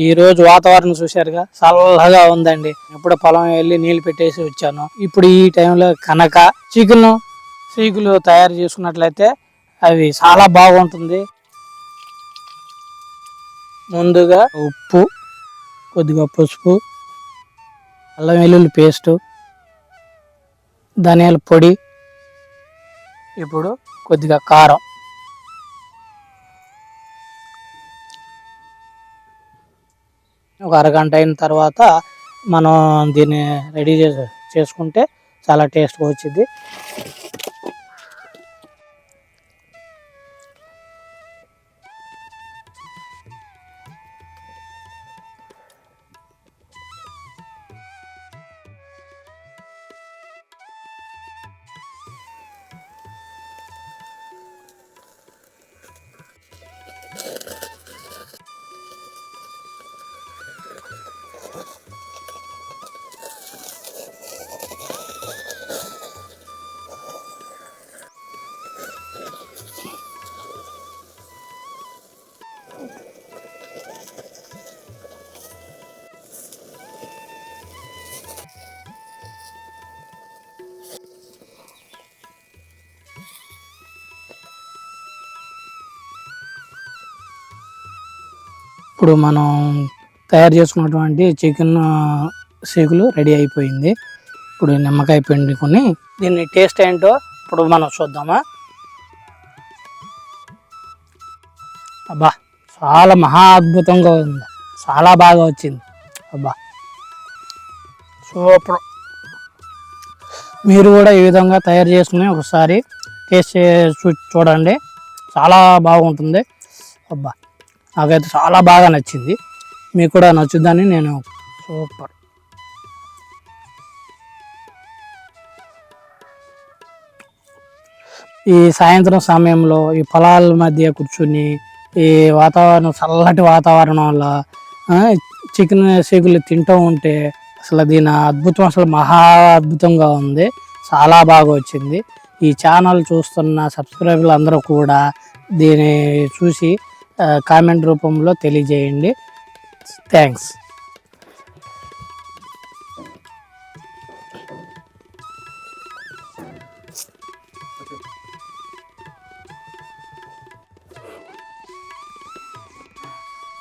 ఈ రోజు వాతావరణం చూశారుగా, చల్లగా ఉందండి. ఎప్పుడో పొలం వెళ్ళి నీళ్లు పెట్టేసి వచ్చాను. ఇప్పుడు ఈ టైంలో కనక చికెన్ సీకులు తయారు చేసుకున్నట్లయితే అవి చాలా బాగుంటుంది. ముందుగా ఉప్పు, కొద్దిగా పసుపు, అల్లం వెల్లుల్లి పేస్టు, ధనియాల పొడి, ఇప్పుడు కొద్దిగా కారం, ఒక అరగంట అయిన తర్వాత మనం దీన్ని రెడీ చేసుకుంటే చాలా టేస్ట్గా వచ్చింది. ఇప్పుడు మనం తయారు చేసుకున్నటువంటి చికెన్ సీకులు రెడీ అయిపోయింది. ఇప్పుడు నిమ్మకాయ పిండుకొని దీన్ని టేస్ట్ ఏంటో ఇప్పుడు మనం చూద్దామా. అబ్బా, చాలా మహా అద్భుతంగా ఉంది, చాలా బాగా వచ్చింది. అబ్బా సూపర్. మీరు కూడా ఈ విధంగా తయారు చేసుకుని ఒకసారి టేస్ట్ చూడండి, చాలా బాగుంటుంది. అబ్బా, నాకైతే చాలా బాగా నచ్చింది. మీకు కూడా నచ్చుద్దని నేను సూపర్. ఈ సాయంత్రం సమయంలో ఈ పొలాల మధ్య కూర్చుని ఈ వాతావరణం, చల్లటి వాతావరణంలో చికెన్ సీకులు తింటూ ఉంటే అసలు దీని అద్భుతం అసలు మహా అద్భుతంగా ఉంది, చాలా బాగా వచ్చింది. ఈ ఛానల్ చూస్తున్న సబ్స్క్రైబర్లు అందరూ కూడా దీన్ని చూసి కామెంట్ రూపంలో తెలియజేయండి. థ్యాంక్స్.